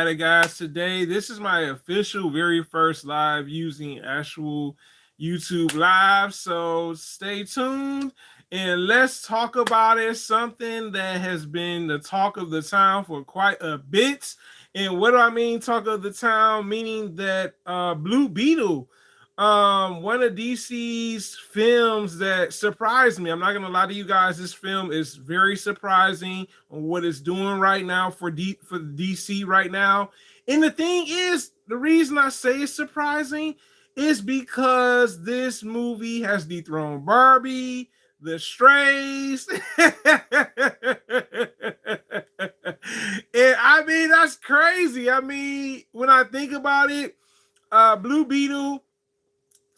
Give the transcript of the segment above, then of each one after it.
at it, guys. Today, this is my official very first live using actual YouTube Live. So stay tuned and let's talk about it. Something that has been the talk of the town for quite a bit. And what do I mean, talk of the town? Meaning that Blue Beetle, one of DC's films that surprised me. I'm not gonna lie to you guys, this film is very surprising on what it's doing right now for DC right now. And the thing is, the reason I say it's surprising is because this movie has dethroned Barbie, the Strays. And I mean, that's crazy. I mean, when I think about it, Blue Beetle,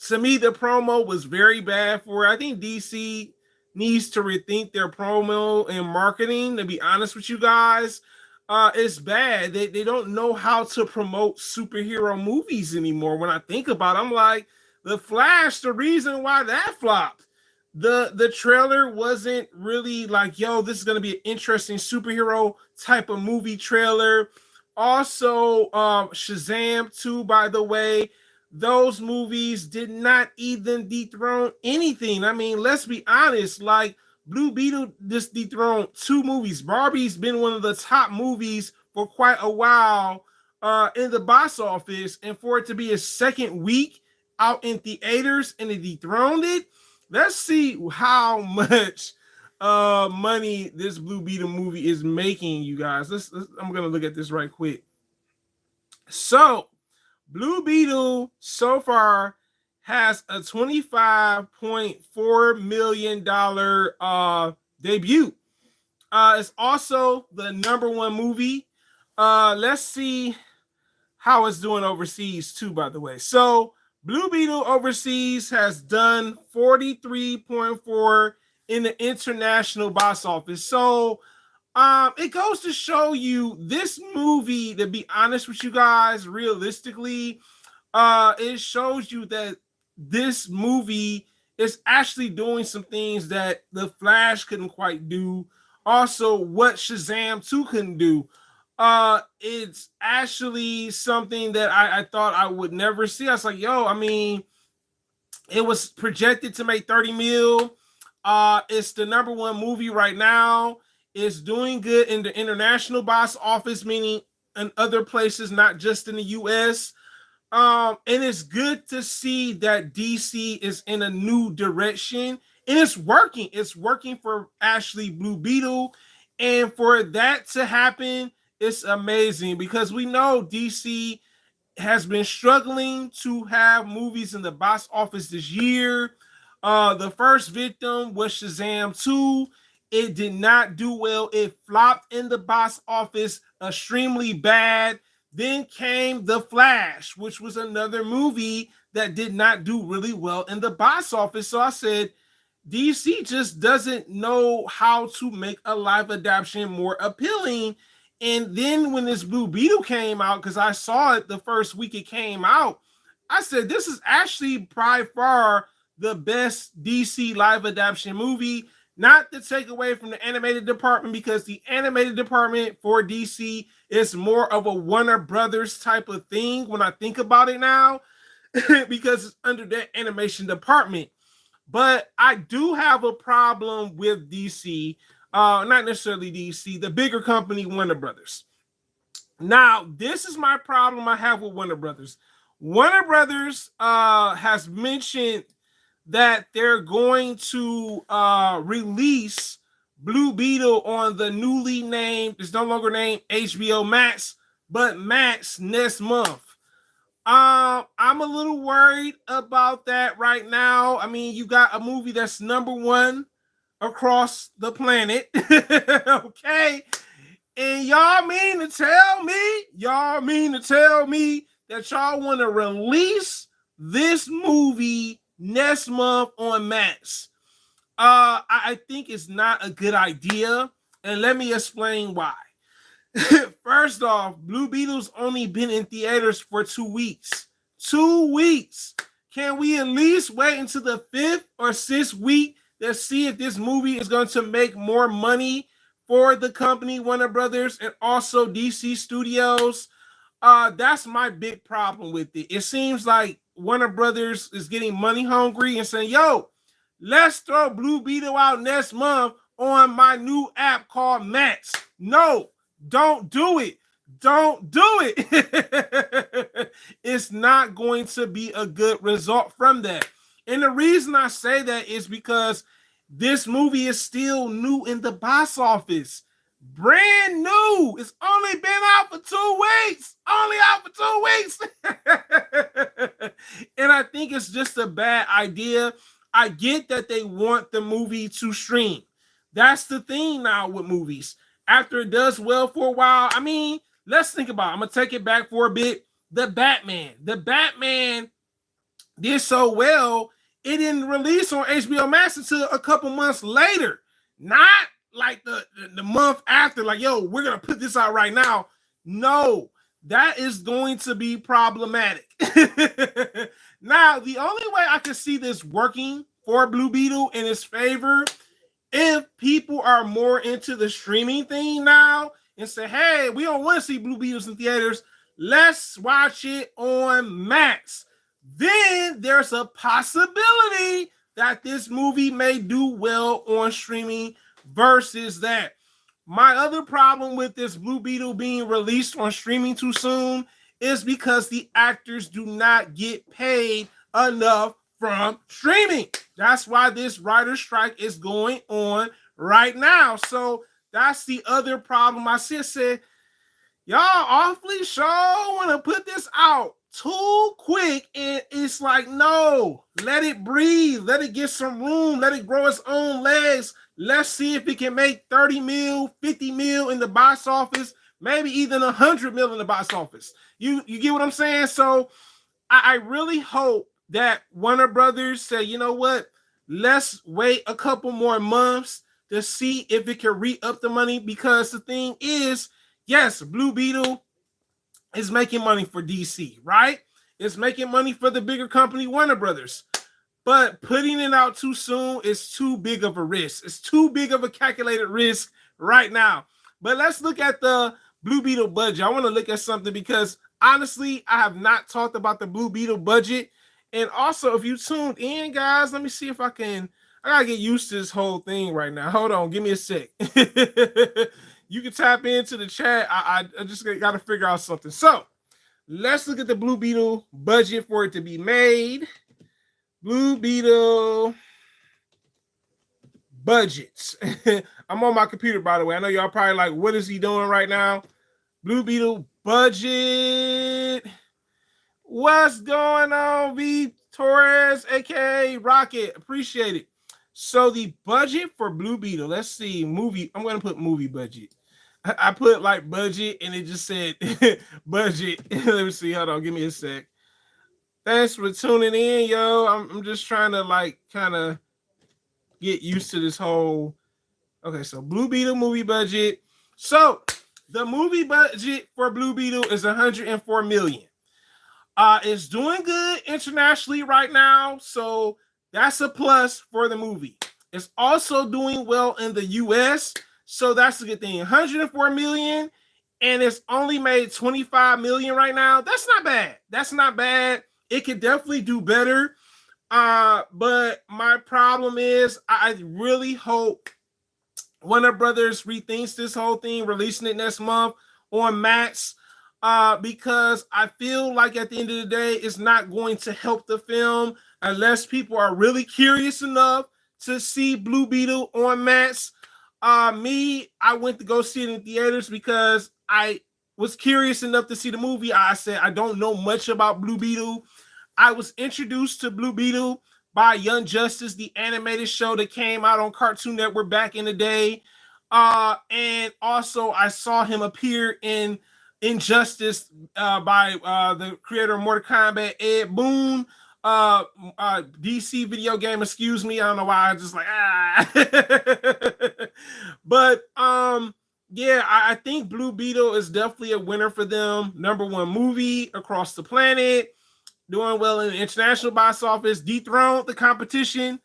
to me, the promo was very bad for it. I think DC needs to rethink their promo and marketing, to be honest with you guys. It's bad. They don't know how to promote superhero movies anymore. When I think about it, I'm like, The Flash, the reason why that flopped. The trailer wasn't really like, yo, this is going to be an interesting superhero type of movie trailer. Also, Shazam 2, by the way, those movies did not even dethrone anything. I mean, let's be honest, like Blue Beetle just dethroned 2 movies. Barbie's been one of the top movies for quite a while in the box office, and for it to be a second week out in theaters and it dethroned it, let's see how much money this Blue Beetle movie is making, you guys. I'm gonna look at this right quick. So Blue Beetle so far has a $25.4 million debut. It's also the #1 movie. Let's see how it's doing overseas too, by the way. So Blue Beetle overseas has done 43.4 in the international box office. So it goes to show you this movie, to be honest with you guys, realistically, it shows you that this movie is actually doing some things that The Flash couldn't quite do. Also, what Shazam 2 couldn't do. It's actually something that I thought I would never see. I was like, yo, I mean, it was projected to make 30 mil. It's the #1 movie right now. It's doing good in the international box office, meaning in other places, not just in the US. And it's good to see that DC is in a new direction, and it's working. It's working for Ashley Blue Beetle, and for that to happen, it's amazing because we know DC has been struggling to have movies in the box office this year. The first victim was Shazam 2. It did not do well. It flopped in the box office extremely bad. Then came The Flash, which was another movie that did not do really well in the box office. So I said, DC just doesn't know how to make a live adaptation more appealing. And then when this Blue Beetle came out, because I saw it the first week it came out, I said, this is actually by far the best DC live adaptation movie. Not to take away from the animated department, because the animated department for DC is more of a Warner Brothers type of thing when I think about it now, because it's under that animation department. But I do have a problem with DC, not necessarily DC, the bigger company, Warner Brothers. Now, this is my problem I have with Warner Brothers. Warner Brothers has mentioned that they're going to release Blue Beetle on the newly named, it's no longer named HBO Max, but Max next month. I'm a little worried about that right now. I mean, you got a movie that's #1 across the planet. Okay. And y'all mean to tell me that y'all want to release this movie next month on Max? I think it's not a good idea, and let me explain why. First off, Blue Beetle's only been in theaters for 2 weeks. 2 weeks. Can we at least wait until the 5th or 6th week to see if this movie is going to make more money for the company Warner Brothers and also DC Studios? That's my big problem with it. It seems like Warner Brothers is getting money hungry and saying, yo, let's throw Blue Beetle out next month on my new app called Max. No, don't do it. Don't do it. It's not going to be a good result from that. And the reason I say that is because this movie is still new in the box office. Brand new. It's only been out for 2 weeks. Only out for 2 weeks. And I think it's just a bad idea. I get that they want the movie to stream. That's the thing now with movies. After it does well for a while, I mean, let's think about it. I'm going to take it back for a bit. The Batman did so well, it didn't release on HBO Max until a couple months later. Not like the month after, like, yo, we're going to put this out right now. No, that is going to be problematic. Now, the only way I can see this working for Blue Beetle in its favor, if people are more into the streaming thing now and say, hey, we don't want to see Blue Beetles in theaters, let's watch it on Max. Then there's a possibility that this movie may do well on streaming versus that. My other problem with this Blue Beetle being released on streaming too soon is because the actors do not get paid enough from streaming. That's why this writer strike is going on right now. So that's the other problem. I said, y'all awfully sure want to put this out too quick, and it's like, no, let it breathe, let it get some room, let it grow its own legs. Let's see if it can make 30 mil, 50 mil in the box office, maybe even 100 mil in the box office. You get what I'm saying? So I really hope that Warner Brothers say, you know what, let's wait a couple more months to see if it can re-up the money, because the thing is, yes, Blue Beetle is making money for DC, right? It's making money for the bigger company, Warner Brothers. But putting it out too soon is too big of a risk. It's too big of a calculated risk right now. But let's look at the Blue Beetle budget. I want to look at something because, honestly, I have not talked about the Blue Beetle budget. And also, if you tuned in, guys, let me see if I can. I got to get used to this whole thing right now. Hold on. Give me a sec. You can tap into the chat. I just got to figure out something. So let's look at the Blue Beetle budget for it to be made. Blue Beetle budgets. I'm on my computer, by the way. I know y'all probably like, what is he doing right now? Blue Beetle budget. What's going on, V Torres, aka Rocket? Appreciate it. So the budget for Blue Beetle, let's see, movie. I'm going to put movie budget. I put like budget and it just said budget. Let me see. Hold on. Give me a sec. Thanks for tuning in, yo. I'm just trying to like kind of get used to this whole. Okay, so Blue Beetle movie budget. So the movie budget for Blue Beetle is 104 million. It's doing good internationally right now, so that's a plus for the movie. It's also doing well in the US, so that's a good thing. 104 million, and it's only made 25 million right now. That's not bad. That's not bad. It could definitely do better. But my problem is I really hope Warner Brothers rethinks this whole thing, releasing it next month on Max. Because I feel like at the end of the day, it's not going to help the film unless people are really curious enough to see Blue Beetle on Max. I went to go see it in theaters because I was curious enough to see the movie. I said, I don't know much about Blue Beetle. I was introduced to Blue Beetle by Young Justice, the animated show that came out on Cartoon Network back in the day. And also I saw him appear in Injustice by the creator of Mortal Kombat, Ed Boon. DC video game, excuse me. I don't know why I just like but yeah, I think Blue Beetle is definitely a winner for them. #1 movie across the planet, doing well in the international box office, dethroned the competition.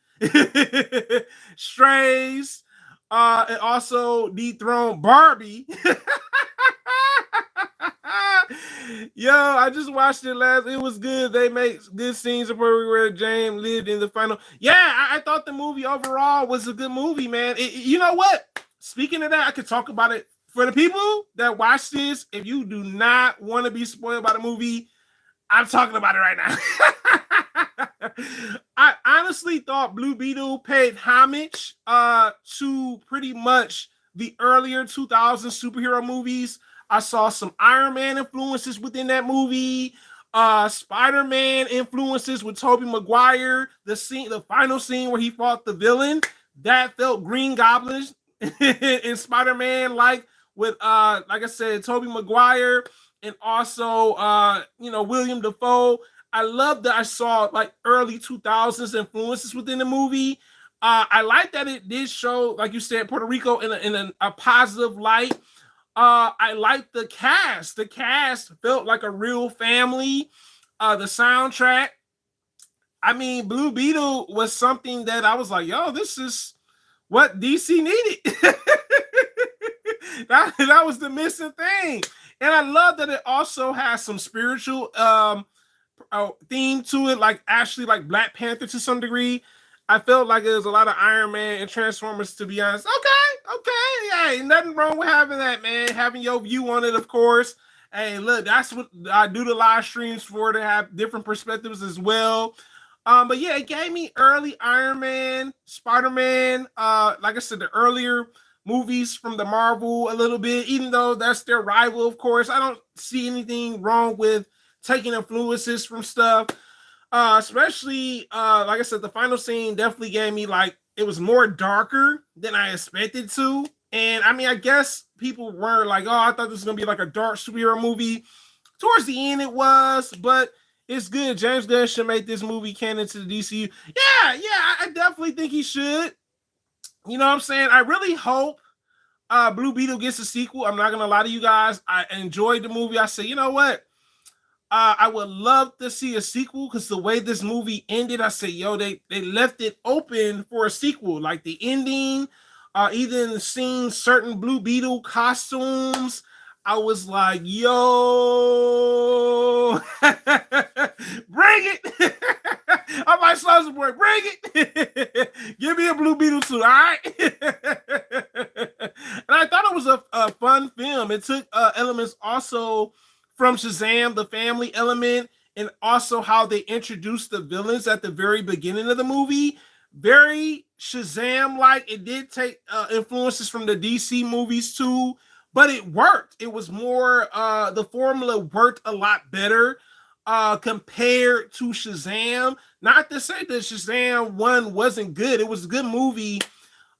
Strays, and also dethroned Barbie. Yo, I just watched it last. It was good. They make good scenes of where James lived in the final. Yeah, I thought the movie overall was a good movie, man. You know what? Speaking of that, I could talk about it for the people that watch this. If you do not want to be spoiled by the movie, I'm talking about it right now. I honestly thought Blue Beetle paid homage to pretty much the earlier 2000 superhero movies. I saw some Iron Man influences within that movie, Spider-Man influences with Tobey Maguire. The final scene where he fought the villain, that felt Green Goblin in Spider-Man, like with like I said, Tobey Maguire and also William Dafoe. I love that I saw like early 2000s influences within the movie. I like that it did show, like you said, Puerto Rico in a positive light. I like the cast. The cast felt like a real family. The soundtrack. I mean, Blue Beetle was something that I was like, yo, this is what DC needed. that was the missing thing. And I love that it also has some spiritual theme to it, like actually like Black Panther to some degree. I felt like there was a lot of Iron Man and Transformers, to be honest. Okay. Yeah, ain't nothing wrong with having that, man. Having your view on it, of course. Hey, look, that's what I do the live streams for, to have different perspectives as well. But yeah, it gave me early Iron Man, Spider-Man, like I said, the earlier movies from the Marvel a little bit, even though that's their rival, of course. I don't see anything wrong with taking influences from stuff. Especially like I said, the final scene definitely gave me like, it was more darker than I expected to. And I mean, I guess people were like, oh, I thought this was gonna be like a dark superhero movie. Towards the end it was, but it's good. James Gunn should make this movie canon to the DCU. Yeah, I definitely think he should. You know what I'm saying? I really hope Blue Beetle gets a sequel. I'm not gonna lie to you guys. I enjoyed the movie. I said, you know what? I would love to see a sequel, because the way this movie ended, I said, yo, they left it open for a sequel. Like the ending, even seeing certain Blue Beetle costumes, I was like, yo, bring it. I'm like, Soulja Boy, bring it. Give me a Blue Beetle suit, all right? And I thought it was a fun film. It took elements also from Shazam, the family element, and also how they introduced the villains at the very beginning of the movie. Very Shazam-like. It did take influences from the DC movies too, but it worked. It was more, the formula worked a lot better compared to Shazam. Not to say that Shazam 1 wasn't good. It was a good movie.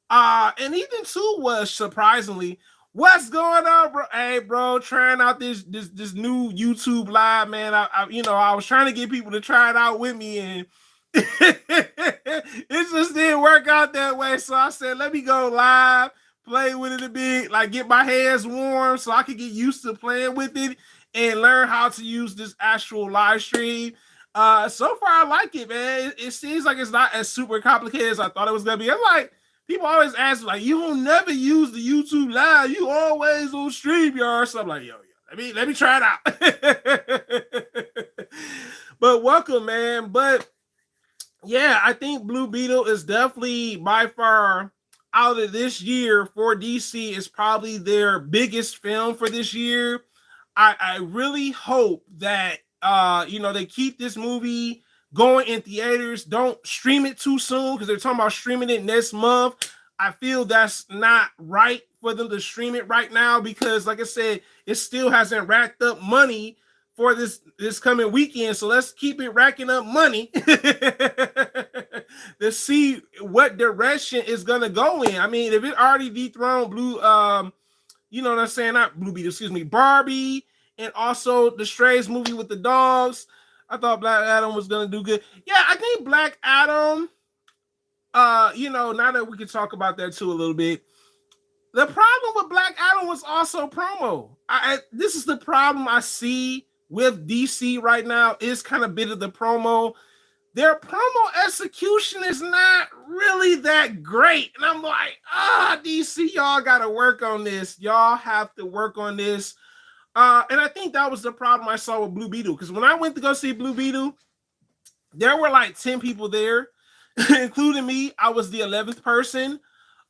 And even 2 was, surprisingly. What's going on, bro? Hey, bro, trying out this new YouTube live, man. I was trying to get people to try it out with me, and it just didn't work out that way. So I said, let me go live, play with it a bit, like get my hands warm so I could get used to playing with it and learn how to use this actual live stream. So far, I like it, man. It seems like it's not as super complicated as I thought it was gonna be. I'm like, people always ask, like, you don't never use the YouTube live. You always on StreamYard. So I'm like, yo, let me try it out. But welcome, man. But yeah, I think Blue Beetle is definitely by far, out of this year for DC, is probably their biggest film for this year. I really hope that they keep this movie going in theaters. Don't stream it too soon, because they're talking about streaming it next month. I feel that's not right for them to stream it right now, because like I said, it still hasn't racked up money for this coming weekend. So let's keep it racking up money to see what direction it's gonna go in. I mean, if it already dethroned Blue, you know what I'm saying? Not Blue Beetle, excuse me, Barbie, and also the Strays movie with the dogs. I thought Black Adam was gonna do good. Yeah, I think Black Adam, now that we can talk about that too a little bit. The problem with Black Adam was also promo. This is the problem I see with DC right now, is kind of bit of the promo. Their promo execution is not really that great. And I'm like, DC, y'all got to work on this. Y'all have to work on this. And I think that was the problem I saw with Blue Beetle, because when I went to go see Blue Beetle, there were like 10 people there, including me. I was the 11th person.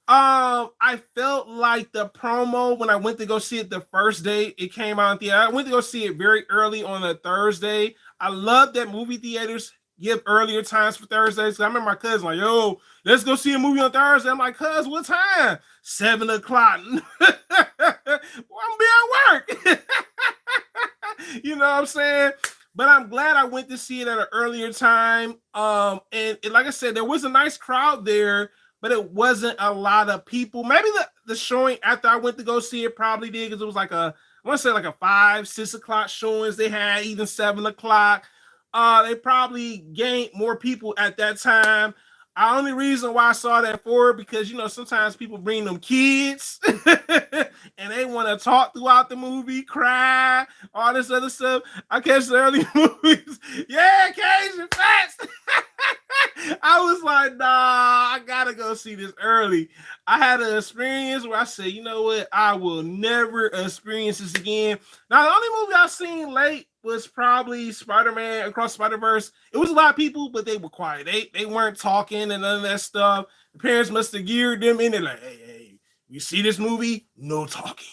I felt like the promo when I went to go see it the first day it came out in theater. I went to go see it very early on a Thursday. I love that movie theaters give earlier times for Thursdays. I remember my cousin like, "Yo, let's go see a movie on Thursday." I'm like, "Cuz, what time?" 7 o'clock. Well, I'm be at work. You know what I'm saying? But I'm glad I went to see it at an earlier time. And like I said, there was a nice crowd there, but it wasn't a lot of people. Maybe the showing after I went to go see it probably did, because it was like I want to say like a 5-6 o'clock showings they had, even 7 o'clock. They probably gained more people at that time. The only reason why I saw that for, because sometimes people bring them kids and they want to talk throughout the movie, cry, all this other stuff. I catch the early movies. Yeah, Cajun Fats. I was like, nah, I gotta go see this early. I had an experience where I said, you know what, I will never experience this again. Now, the only movie I've seen late was probably Spider-Man Across Spider-Verse. It was a lot of people, but they were quiet. They weren't talking and none of that stuff. The parents must have geared them in. They're like, hey, you see this movie? No talking.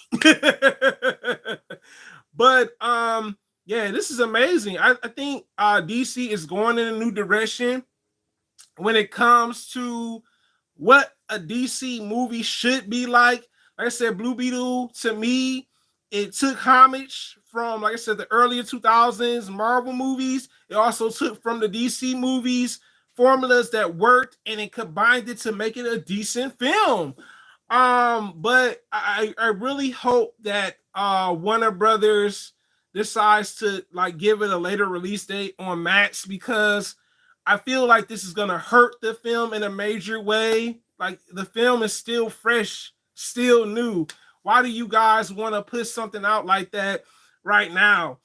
But yeah, this is amazing. I think DC is going in a new direction when it comes to what a DC movie should be like. Like I said, Blue Beetle, to me, it took homage from, like I said, the earlier 2000s Marvel movies. It also took from the DC movies formulas that worked, and it combined it to make it a decent film. But I really hope that Warner Brothers decides to like give it a later release date on Max, because I feel like this is gonna hurt the film in a major way. Like, the film is still fresh, still new. Why do you guys want to put something out like that right now?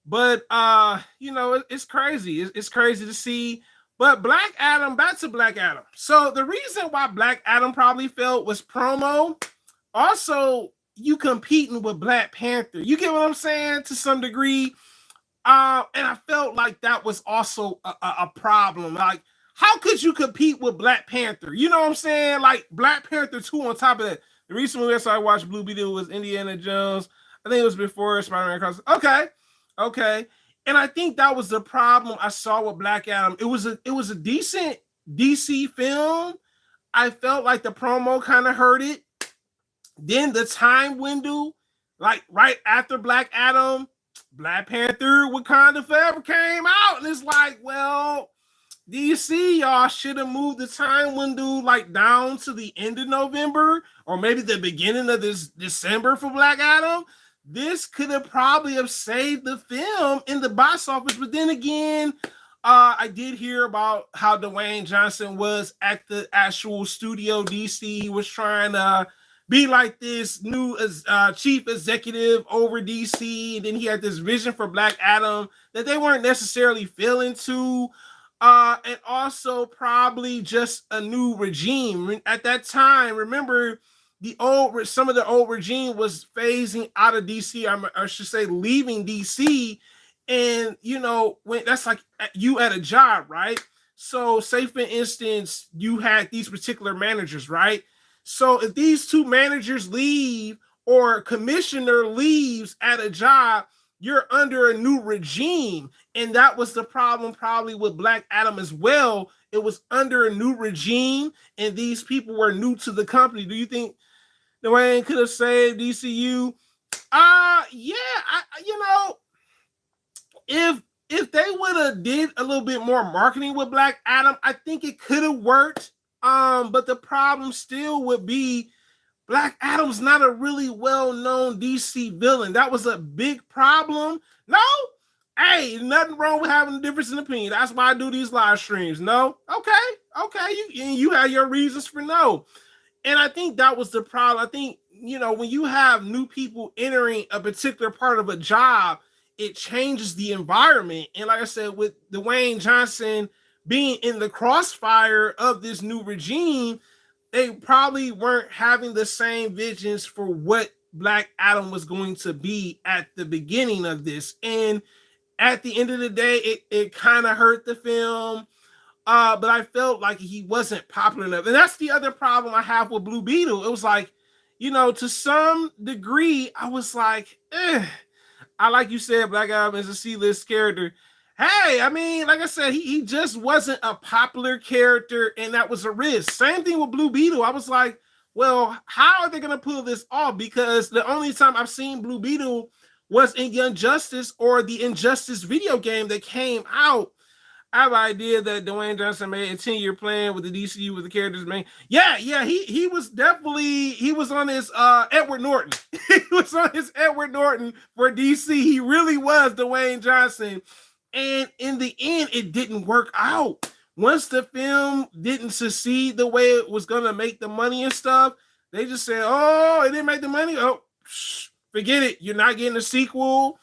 But it's crazy. It's crazy to see. But Black Adam, back to Black Adam. So the reason why Black Adam probably failed was promo. Also, you competing with Black Panther. You get what I'm saying to some degree. And I felt like that was also a problem. Like, how could you compete with Black Panther? You know what I'm saying? Like, Black Panther 2 on top of that. The recent movie I watched Blue Beetle was Indiana Jones. I think it was before Spider-Man Cross. Okay. And I think that was the problem I saw with Black Adam. It was a decent DC film. I felt like the promo kind of hurt it. Then the time window, like right after Black Adam, Black Panther Wakanda Forever came out. And it's like, well, DC, y'all should have moved the time window like down to the end of November, or maybe the beginning of this December for Black Adam. This could have probably have saved the film in the box office. But then again, I did hear about how Dwayne Johnson was at the actual studio DC. He was trying to be like this new chief executive over DC. And then he had this vision for Black Adam that they weren't necessarily feeling to. And also probably just a new regime. At that time, remember, some of the old regime was phasing out of DC. I should say leaving DC. And, when that's like you at a job, right? So say, for instance, you had these particular managers, right? So if these two managers leave, or commissioner leaves at a job, you're under a new regime. And that was the problem probably with Black Adam as well. It was under a new regime, and these people were new to the company. Do you think Dwayne could have saved DCU? If they would have did a little bit more marketing with Black Adam, I think it could have worked. But the problem still would be Black Adam's not a really well-known DC villain. That was a big problem. No? Hey, nothing wrong with having a difference in opinion. That's why I do these live streams. No? Okay. You have your reasons for no. And I think that was the problem. I think, when you have new people entering a particular part of a job, it changes the environment. And like I said, with Dwayne Johnson being in the crossfire of this new regime, they probably weren't having the same visions for what Black Adam was going to be at the beginning of this. And at the end of the day, it kind of hurt the film. But I felt like he wasn't popular enough. And that's the other problem I have with Blue Beetle. It was like, to some degree, I was like, I like you said, Black Adam is a C-list character. Hey, I mean, like I said, he just wasn't a popular character, and that was a risk. Same thing with Blue Beetle. I was like, well, how are they going to pull this off? Because the only time I've seen Blue Beetle was in Young Justice or the Injustice video game that came out. I have an idea that Dwayne Johnson made a 10-year plan with the DCU with the characters, man. Yeah, he was definitely, he was on his Edward Norton. He was on his Edward Norton for DC. He really was Dwayne Johnson. And in the end, it didn't work out. Once the film didn't succeed the way it was going to make the money and stuff, they just said, oh, it didn't make the money? Oh, forget it. You're not getting a sequel.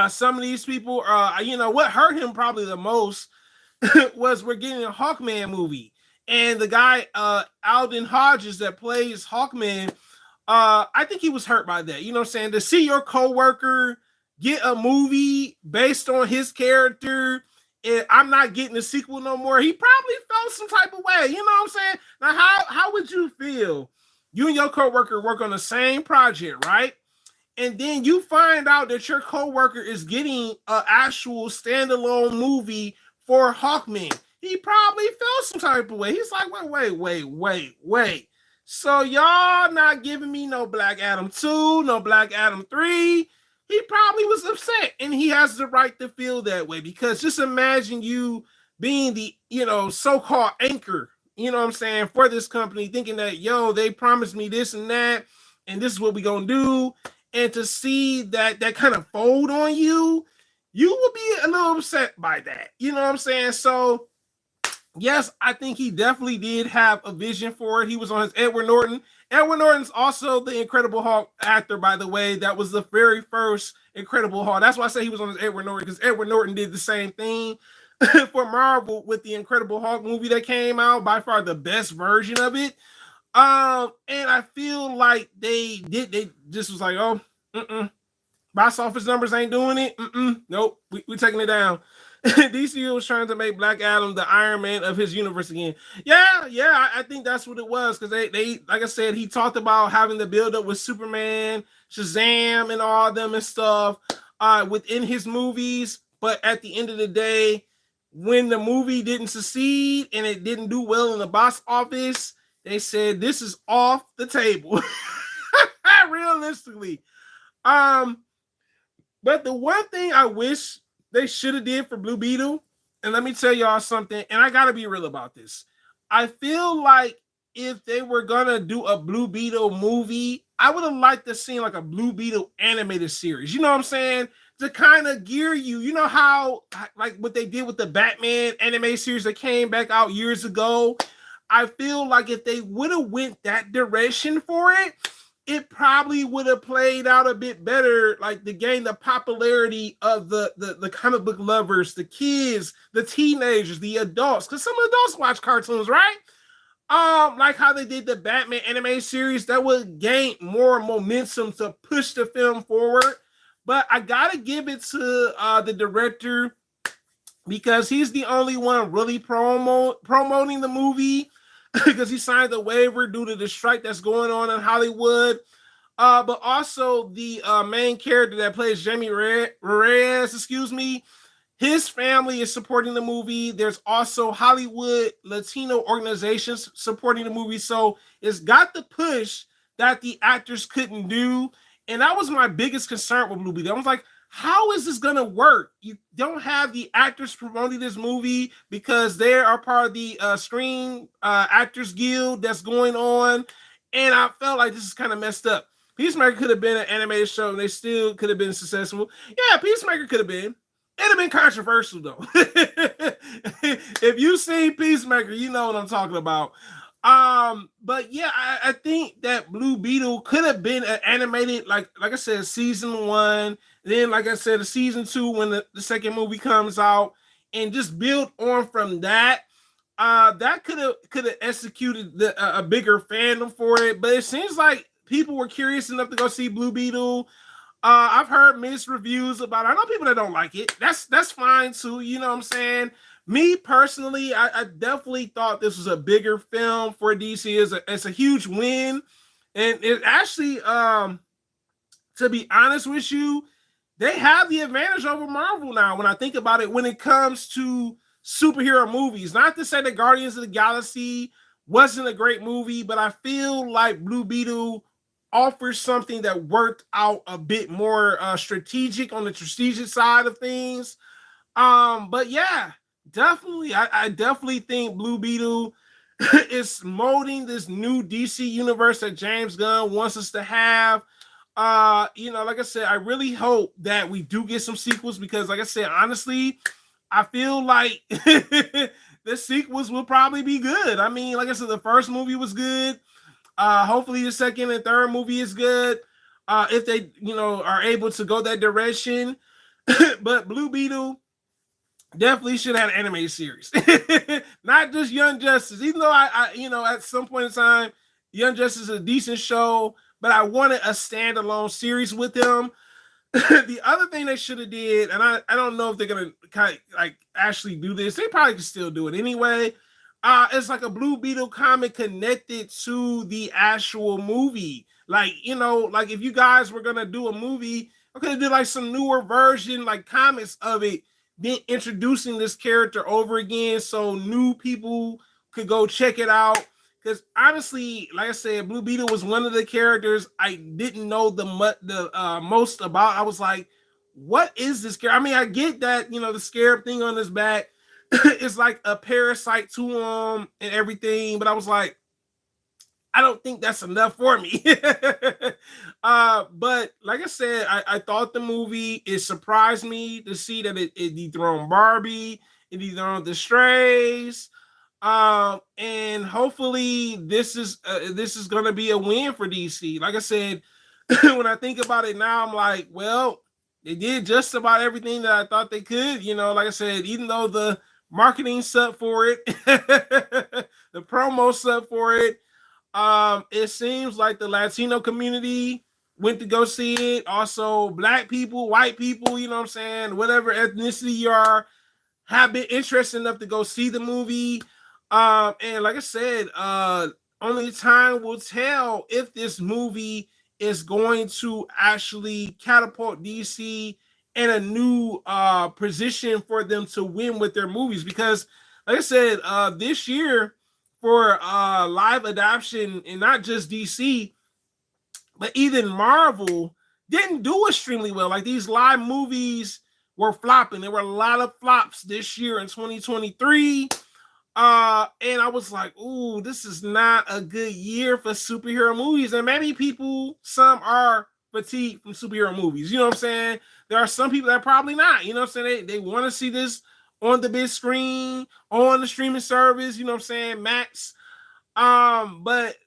Some of these people, what hurt him probably the most was we're getting a Hawkman movie. And the guy, Alden Hodges, that plays Hawkman, I think he was hurt by that. You know what I'm saying? To see your coworker get a movie based on his character, and I'm not getting a sequel no more, he probably felt some type of way. You know what I'm saying? Now, how would you feel? You and your coworker work on the same project, right? And then you find out that your coworker is getting an actual standalone movie for Hawkman. He probably felt some type of way. He's like, wait. So y'all not giving me no Black Adam 2, no Black Adam 3. He probably was upset, and he has the right to feel that way, because just imagine you being the, so-called anchor, you know what I'm saying, for this company, thinking that, they promised me this and that, and this is what we gonna do. And to see that kind of fold on you, you will be a little upset by that. You know what I'm saying? So, yes, I think he definitely did have a vision for it. He was on his Edward Norton. Edward Norton's also the Incredible Hulk actor, by the way. That was the very first Incredible Hulk. That's why I say he was on his Edward Norton, because Edward Norton did the same thing for Marvel with the Incredible Hulk movie that came out. By far the best version of it. And I feel like they just was like, box office numbers ain't doing it. Nope, we taking it down. DC was trying to make Black Adam the Iron Man of his universe again. Yeah, I think that's what it was, because they like I said, he talked about having the build up with Superman, Shazam, and all them and stuff within his movies. But at the end of the day, when the movie didn't succeed and it didn't do well in the box office, they said this is off the table. Realistically. But the one thing I wish they should have did for Blue Beetle, and let me tell y'all something, and I gotta be real about this. I feel like if they were gonna do a Blue Beetle movie, I would have liked to see like a Blue Beetle animated series. You know what I'm saying? To kind of gear you. You know how, like what they did with the Batman anime series that came back out years ago? I feel like if they would have went that direction for it, it probably would have played out a bit better, like to gain the popularity of the comic book lovers, the kids, the teenagers, the adults, because some adults watch cartoons, right? Like how they did the Batman anime series, that would gain more momentum to push the film forward. But I gotta give it to the director, because he's the only one really promoting the movie, because he signed the waiver due to the strike that's going on in Hollywood. But also the main character that plays Jamie Reyes, his family is supporting the movie. There's also Hollywood Latino organizations supporting the movie. So it's got the push that the actors couldn't do. And that was my biggest concern with Blue Beetle. I was like, how is this going to work? You don't have the actors promoting this movie because they are part of the Screen Actors Guild that's going on. And I felt like this is kind of messed up. Peacemaker could have been an animated show and they still could have been successful. Yeah, Peacemaker could have been. It'd have been controversial, though. If you've seen Peacemaker, you know what I'm talking about. But yeah, I think that Blue Beetle could have been an animated, like I said, season 1. Then, like I said, a season 2 when the second movie comes out, and just build on from that. That could have executed a bigger fandom for it. But it seems like people were curious enough to go see Blue Beetle. I've heard mixed reviews about it. I know people that don't like it. That's fine too. You know what I'm saying? Me personally, I definitely thought this was a bigger film for DC. It's a huge win, and it actually, to be honest with you, they have the advantage over Marvel now. When I think about it, when it comes to superhero movies, not to say that Guardians of the Galaxy wasn't a great movie, but I feel like Blue Beetle offers something that worked out a bit more strategic on the strategic side of things. But yeah, definitely, I definitely think Blue Beetle is molding this new DC universe that James Gunn wants us to have. Like I said, I really hope that we do get some sequels because, like I said, honestly, I feel like the sequels will probably be good. I mean, like I said, the first movie was good. Hopefully the second and third movie is good. If they, are able to go that direction. But Blue Beetle definitely should have an animated series, not just Young Justice. Even though at some point in time, Young Justice is a decent show, but I wanted a standalone series with them. The other thing they should have did, and I don't know if they're gonna kind of like actually do this. They probably could still do it anyway. It's like a Blue Beetle comic connected to the actual movie. Like, like if you guys were gonna do a movie, okay, do like some newer version, like comics of it, then introducing this character over again so new people could go check it out. Because honestly, like I said, Blue Beetle was one of the characters I didn't know the most about. I was like, what is this character? I mean, I get that, the scarab thing on his back is like a parasite to him and everything. But I was like, I don't think that's enough for me. But like I said, I thought the movie, it surprised me to see that it dethroned Barbie, it dethroned the Strays. And hopefully this is going to be a win for DC. Like I said, when I think about it now, I'm like, well, they did just about everything that I thought they could. Like I said, even though the marketing sucked for it, the promo sucked for it, it seems like the Latino community went to go see it. Also, black people, white people, you know what I'm saying, whatever ethnicity you are, have been interested enough to go see the movie. And like I said, only time will tell if this movie is going to actually catapult DC in a new position for them to win with their movies. Because, like I said, this year for live adaption, and not just DC, but even Marvel didn't do extremely well. Like these live movies were flopping. There were a lot of flops this year in 2023. And I was like, ooh, this is not a good year for superhero movies. And maybe some are fatigued from superhero movies. You know what I'm saying? There are some people that are probably not. You know what I'm saying? They want to see this on the big screen, on the streaming service, you know what I'm saying, Max. But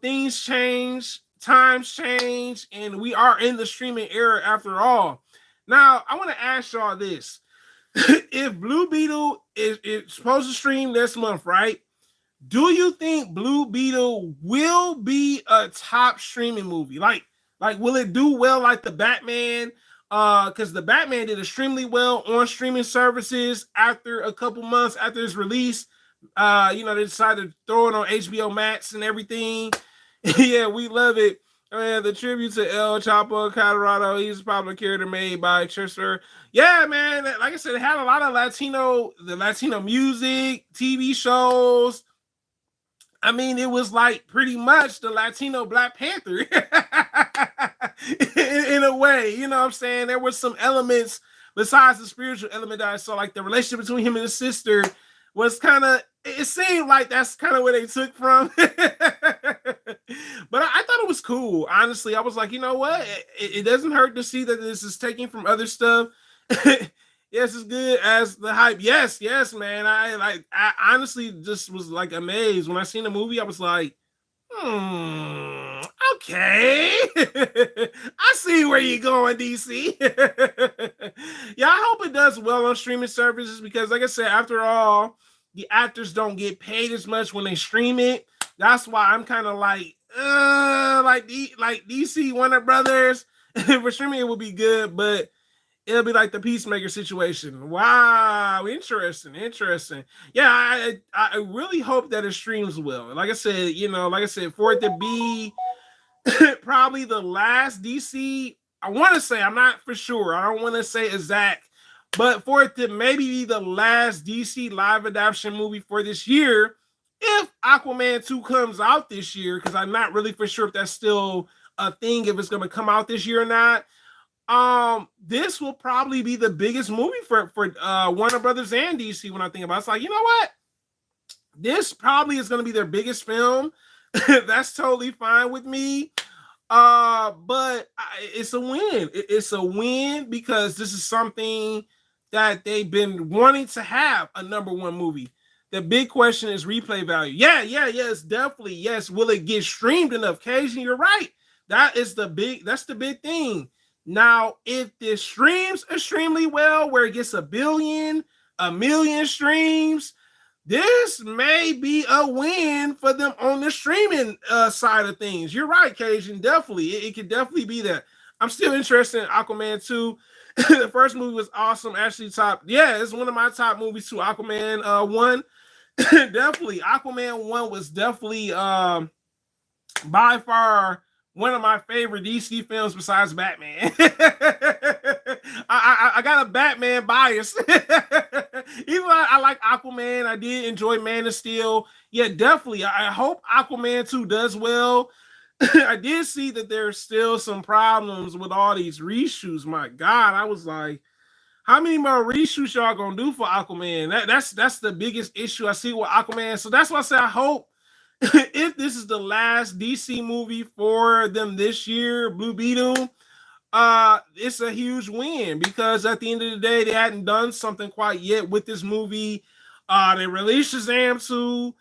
things change, times change, and we are in the streaming era after all. Now, I want to ask y'all this. If Blue Beetle is supposed to stream this month, right? Do you think Blue Beetle will be a top streaming movie? Like will it do well like the Batman? Because the Batman did extremely well on streaming services after a couple months after its release. They decided to throw it on HBO Max and everything. Yeah, we love it. The tribute to El Chapo Colorado. He's a popular character made by Chester. Yeah, man. Like I said, it had a lot of Latino music, TV shows. I mean, it was like pretty much the Latino Black Panther in a way. You know what I'm saying? There were some elements besides the spiritual element that I saw, like the relationship between him and his sister was kind of, it seemed like that's kind of where they took from. But I thought it was cool. Honestly, I was like, you know what? It doesn't hurt to see that this is taken from other stuff. Yes, as good as the hype. Yes, man. I honestly just was like amazed when I seen the movie. I was like, okay. I see where you're going, DC. Yeah, I hope it does well on streaming services because, like I said, after all, the actors don't get paid as much when they stream it. That's why I'm kind of like like DC Warner Brothers for streaming it would be good, but it'll be like the Peacemaker situation. Wow, interesting. Yeah, I really hope that it streams well. Like I said, for it to be probably the last DC. I want to say, I'm not for sure. I don't want to say exact, but for it to maybe be the last DC live adaptation movie for this year, if Aquaman 2 comes out this year, because I'm not really for sure if that's still a thing, if it's going to come out this year or not. This will probably be the biggest movie for Warner Brothers and DC when I think about it. It's like, you know what? This probably is going to be their biggest film. That's totally fine with me. But it's a win. It's a win because this is something that they've been wanting to have a number one movie. The big question is replay value. Yes, definitely. Yes. Will it get streamed enough? Cajun, you're right. That's the big thing. Now, if this streams extremely well, where it gets 1 billion, 1 million streams, this may be a win for them on the streaming side of things. You're right, Cajun. Definitely. It could definitely be that. I'm still interested in Aquaman 2. The first movie was awesome. Actually, it's one of my top movies too. Aquaman 1. Definitely. Aquaman 1 was definitely by far one of my favorite DC films besides Batman. I got a Batman bias. Even though I like Aquaman, I did enjoy Man of Steel. Yeah, definitely. I hope Aquaman 2 does well. I did see that there's still some problems with all these reshoots. My God, I was like, how many more reshoots y'all gonna do for Aquaman? That's the biggest issue I see with Aquaman. So that's why I say I hope if this is the last DC movie for them this year, Blue Beetle, it's a huge win because at the end of the day, they hadn't done something quite yet with this movie. They released Shazam 2,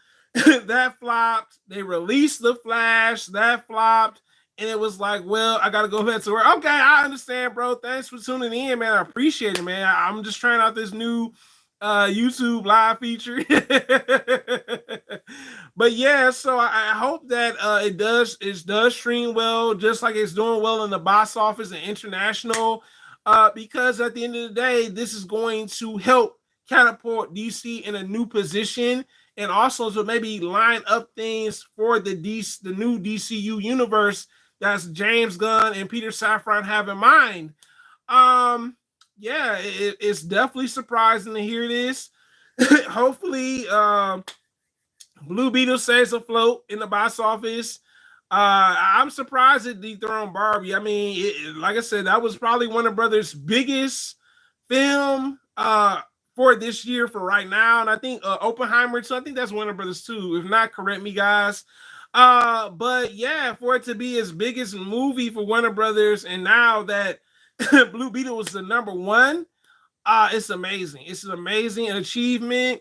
that flopped. They released The Flash, that flopped. And it was like, well, I got to go back to work. Okay, I understand, bro. Thanks for tuning in, man. I appreciate it, man. I'm just trying out this new YouTube live feature. But yeah, so I hope that it does stream well, just like it's doing well in the box office and international. Because at the end of the day, this is going to help catapult DC in a new position, and also to maybe line up things for the new DCU universe that's James Gunn and Peter Safran have in mind. It's definitely surprising to hear this. Hopefully, Blue Beetle stays afloat in the box office. I'm surprised it dethroned Barbie. I mean, like I said, that was probably Warner Brothers' biggest film for this year for right now. And I think Oppenheimer, so I think that's Warner Brothers too. If not, correct me, guys. But yeah, for it to be his biggest movie for Warner Brothers, and now that Blue Beetle was the number one, it's amazing. It's an amazing achievement.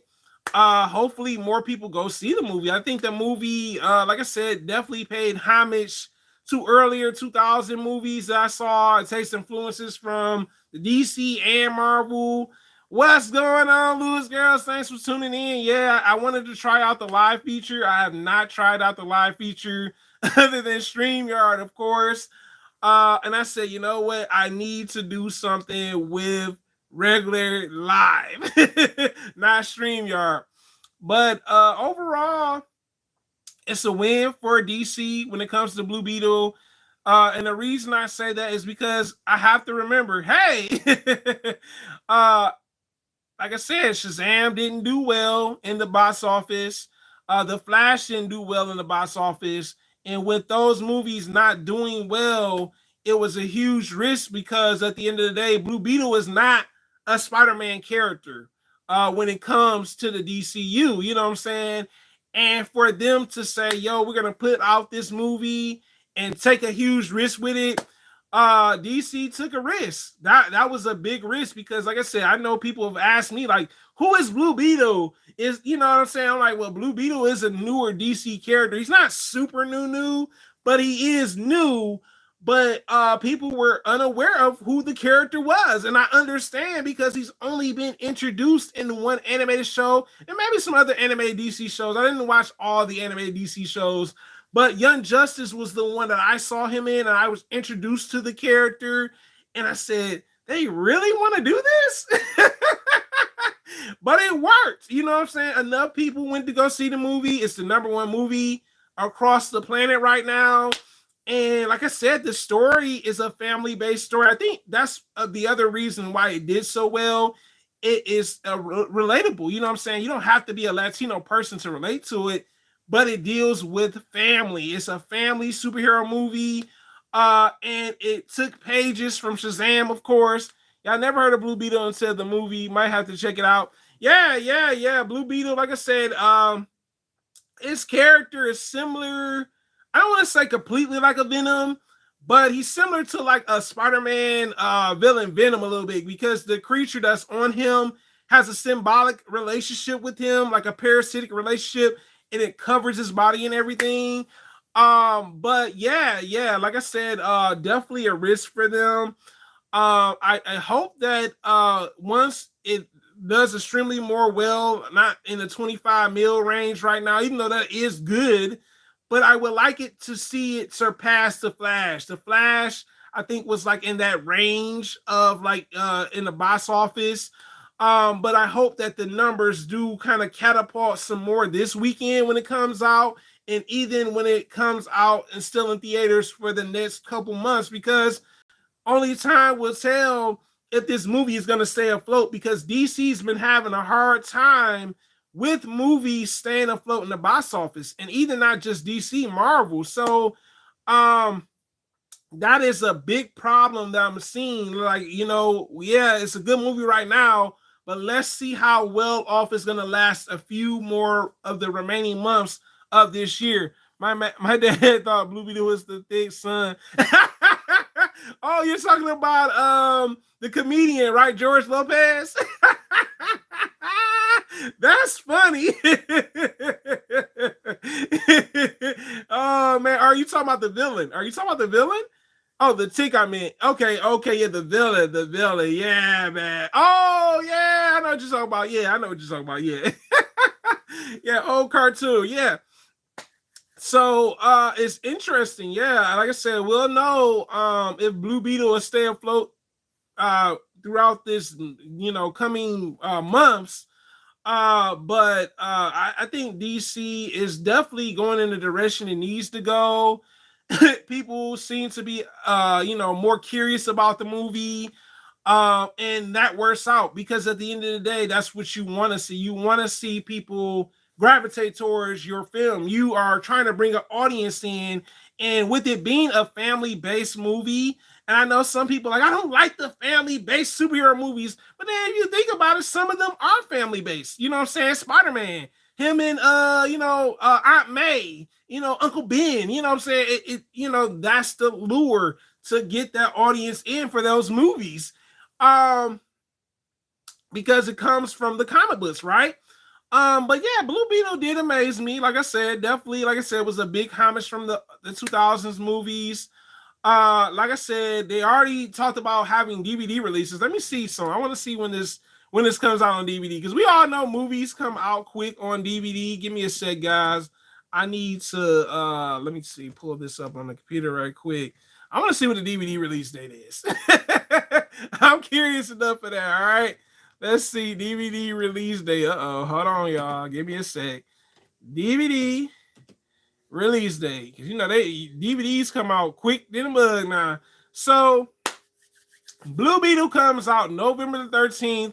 Hopefully more people go see the movie. I think the movie, like I said, definitely paid homage to earlier 2000 movies that I saw. It takes influences from the DC and Marvel. What's going on, Lewis Girls? Thanks for tuning in. Yeah, I wanted to try out the live feature. I have not tried out the live feature other than StreamYard, of course. And I said, you know what? I need to do something with regular live, not StreamYard. But overall, it's a win for DC when it comes to Blue Beetle. And the reason I say that is because I have to remember, hey, like I said, Shazam didn't do well in the box office. The Flash didn't do well in the box office. And with those movies not doing well, it was a huge risk because at the end of the day, Blue Beetle is not a Spider-Man character when it comes to the DCU. You know what I'm saying? And for them to say, yo, we're going to put out this movie and take a huge risk with it, DC took a risk. That was a big risk because, like I said, I know people have asked me, like, who is Blue Beetle? You know what I'm saying? I'm like, well, Blue Beetle is a newer DC character. He's not super new, but he is new. But people were unaware of who the character was. And I understand because he's only been introduced in one animated show and maybe some other animated DC shows. I didn't watch all the animated DC shows, But Young Justice was the one that I saw him in, and I was introduced to the character, and I said, they really want to do this? But it worked. You know what I'm saying? Enough people went to go see the movie. It's the #1 movie across the planet right now. And like I said, the story is a family-based story. I think that's the other reason why it did so well. It is relatable. You know what I'm saying? You don't have to be a Latino person to relate to it, but it deals with family. It's a family superhero movie. And it took pages from Shazam, of course. Y'all never heard of Blue Beetle until the movie. Might have to check it out. Yeah. Blue Beetle, like I said, his character is similar. I don't want to say completely like a Venom, but he's similar to like a Spider-Man villain Venom a little bit, because the creature that's on him has a symbolic relationship with him, like a parasitic relationship, and it covers his body and everything. But yeah, like I said, definitely a risk for them. I hope that once it does extremely more well, not in the 25 mil range right now, even though that is good, but I would like it to see it surpass the Flash. The Flash, I think, was like in that range of like in the box office. But I hope that the numbers do kind of catapult some more this weekend when it comes out, and even when it comes out and still in theaters for the next couple months, because only time will tell if this movie is going to stay afloat, because DC's been having a hard time with movies staying afloat in the box office, and even not just DC, Marvel. So that is a big problem that I'm seeing. Like, yeah, it's a good movie right now, but let's see how well off it's going to last a few more of the remaining months of this year. My dad thought Blue Beetle was the thick son. Oh, you're talking about the comedian, right? George Lopez. That's funny. Oh man, are you talking about the villain? Oh, the tick, I mean. Okay, yeah, the villain. Yeah, man. Oh yeah, I know what you're talking about. Yeah. Yeah, old cartoon. Yeah. So it's interesting. Yeah, like I said, we'll know if Blue Beetle will stay afloat throughout this coming months. But I think DC is definitely going in the direction it needs to go. People seem to be more curious about the movie, and that works out, because at the end of the day, that's what you want to see. You want to see people gravitate towards your film. You are trying to bring an audience in, and with it being a family-based movie, and I know some people like, I don't like the family-based superhero movies, but then if you think about it, some of them are family-based. You know what I'm saying? Spider-Man, him and Aunt May, Uncle Ben, you know what I'm saying? That's the lure to get that audience in for those movies. Because it comes from the comic books, right? But yeah, Blue Beetle did amaze me. Like I said, definitely, was a big homage from the 2000s movies. Like I said, they already talked about having DVD releases. Let me see some. I want to see when this comes out on DVD, because we all know movies come out quick on DVD. Give me a sec, guys. I need to let me see, pull this up on the computer right quick. I want to see what the DVD release date is. I'm curious enough for that. All right. Let's see, DVD release date. Uh-oh, hold on, y'all. Give me a sec. DVD release date. Because, DVDs come out quick than a bug now. So, Blue Beetle comes out November the 13th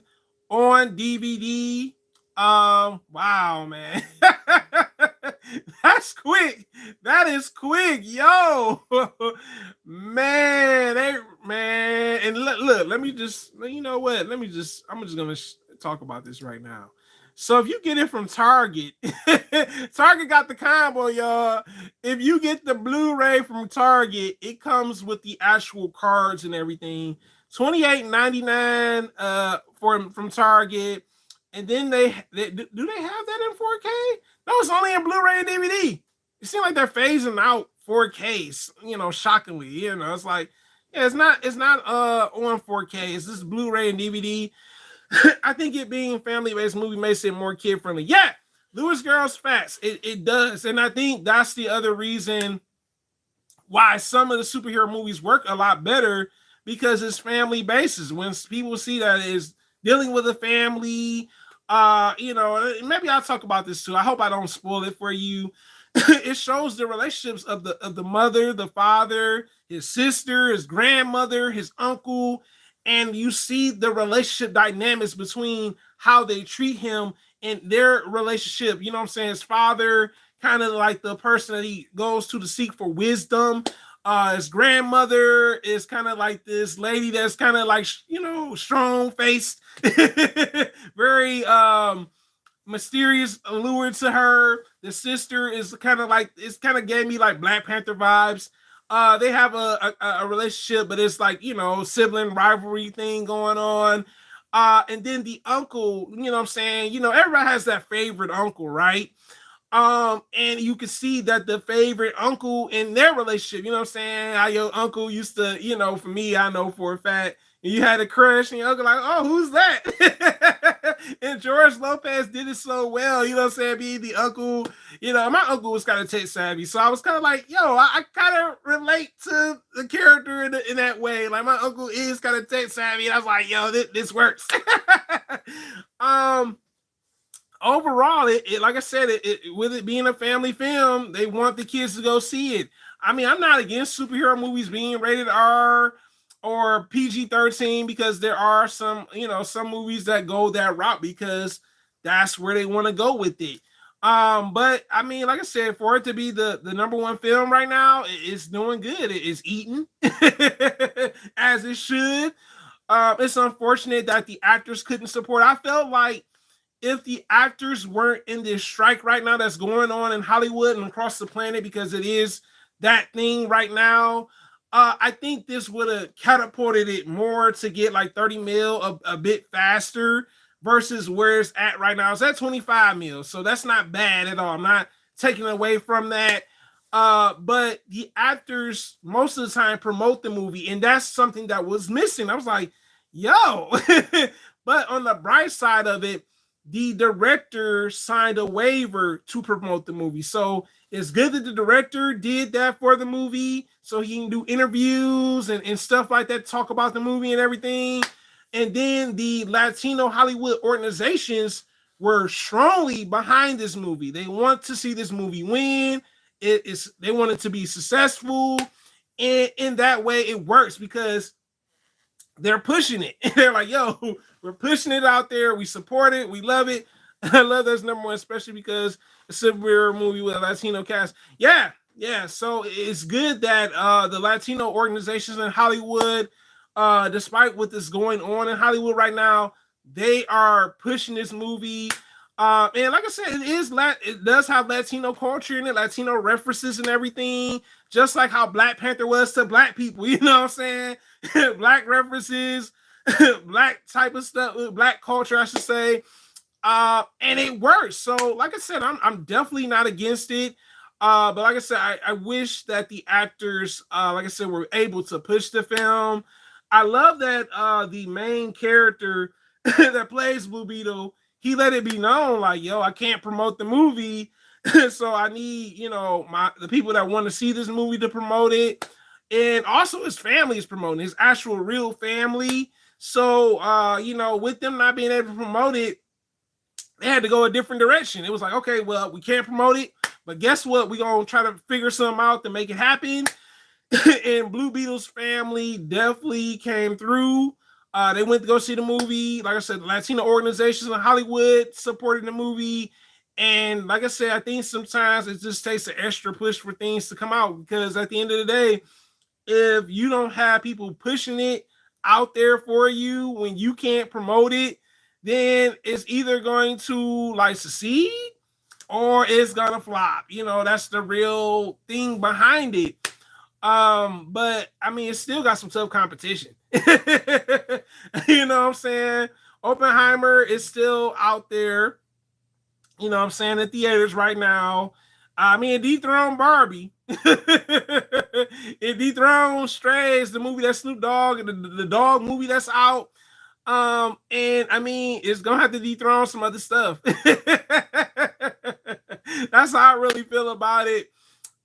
on DVD. Wow, man. That's quick. That is quick, yo. Man, and look, let me just, I'm just gonna talk about this right now. So if you get it from Target, Target got the combo, y'all. If you get the Blu-ray from Target, it comes with the actual cards and everything. $28.99 from Target. And then do they have that in 4K? No, it's only in Blu-ray and DVD. It seems like they're phasing out 4K, shockingly. It's like, yeah, it's not on 4K. It's just Blu-ray and DVD. I think it being a family-based movie makes it more kid-friendly. Yeah, Lewis Girls facts. It does. And I think that's the other reason why some of the superhero movies work a lot better, because it's family basis. When people see that it's dealing with a family, maybe I'll talk about this too. I hope I don't spoil it for you. It shows the relationships of the mother, the father, his sister, his grandmother, his uncle, and you see the relationship dynamics between how they treat him and their relationship. You know what I'm saying? His father, kind of like the person that he goes to seek for wisdom. His grandmother is kind of like this lady that's kind of like, strong faced, very mysterious allure to her. The sister is kind of like, it's kind of gave me like Black Panther vibes. They have a relationship, but it's like, sibling rivalry thing going on. And then the uncle, you know what I'm saying? Everybody has that favorite uncle, right? And you can see that the favorite uncle in their relationship, you know what I'm saying? How your uncle used to, for me, I know for a fact, you had a crush and your uncle like, oh, who's that? And George Lopez did it so well, you know what I'm saying? Being the uncle, my uncle was kind of tech savvy. So I was kind of like, I kind of relate to the character in that way. Like my uncle is kind of tech savvy. And I was like, this works. Overall, it like I said, with it being a family film, they want the kids to go see it. I mean, I'm not against superhero movies being rated R or PG-13, because there are some movies that go that route because that's where they want to go with it. But I mean, like I said, for it to be the number one film right now, it's doing good. It is eating as it should. It's unfortunate that the actors couldn't support. I felt like if the actors weren't in this strike right now that's going on in Hollywood and across the planet, because it is that thing right now, I think this would have catapulted it more to get like 30 mil a bit faster versus where it's at right now. It's at 25 mil, so that's not bad at all. I'm not taking away from that. But the actors most of the time promote the movie, and that's something that was missing. I was like, yo. But on the bright side of it, the director signed a waiver to promote the movie. So it's good that the director did that for the movie, so he can do interviews and stuff like that, talk about the movie and everything. And then the Latino Hollywood organizations were strongly behind this movie. They want to see this movie win. They want it to be successful. And in that way, it works because they're pushing it. They're like, yo, we're pushing it out there. We support it. We love it. I love that's number one, especially because it's a superhero movie with a Latino cast. Yeah. So it's good that the Latino organizations in Hollywood, despite what is going on in Hollywood right now, they are pushing this movie. And like I said, it does have Latino culture in it, Latino references and everything, just like how Black Panther was to Black people. You know what I'm saying? Black references, Black type of stuff, Black culture, I should say. And it works. So, like I said, I'm definitely not against it. But like I said, I wish that the actors, like I said, were able to push the film. I love that the main character that plays Blue Beetle, he let it be known, like, yo, I can't promote the movie, so I need, the people that want to see this movie to promote it. And also his family is promoting, his actual real family. So, with them not being able to promote it, they had to go a different direction. It was like, okay, well, we can't promote it, but guess what? We're going to try to figure something out to make it happen. And Blue Beetle's family definitely came through. They went to go see the movie. Like I said, the Latino organizations in Hollywood supported the movie. And like I said, I think sometimes it just takes an extra push for things to come out, because at the end of the day, if you don't have people pushing it out there for you when you can't promote it, then it's either going to like succeed or it's gonna flop. That's the real thing behind it. But I mean, it's still got some tough competition. You know what I'm saying? Oppenheimer is still out there, in theaters right now. I mean, it dethroned Barbie. It dethroned Strays, the movie that's Snoop Dogg, and the dog movie that's out. And I mean, it's gonna have to dethrone some other stuff. That's how I really feel about it.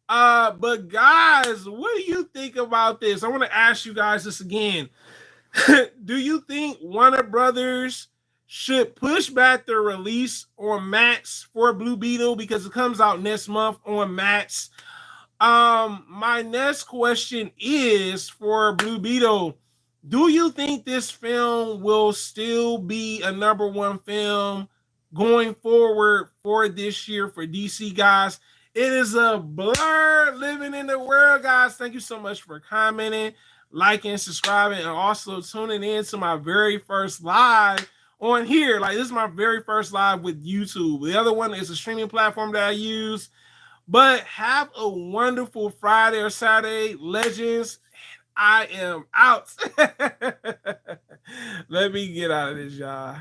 But guys, what do you think about this? I want to ask you guys this again. Do you think Warner Brothers should push back their release on Max for Blue Beetle because it comes out next month on Max? My next question is for Blue Beetle. Do you think this film will still be a number one film going forward for this year for DC, guys? It is a blur living in the world, guys. Thank you so much for commenting, liking, subscribing, and also tuning in to my very first live on here. Like, this is my very first live with YouTube. The other one is a streaming platform that I use. But have a wonderful Friday or Saturday, legends. I am out. Let me get out of this, y'all.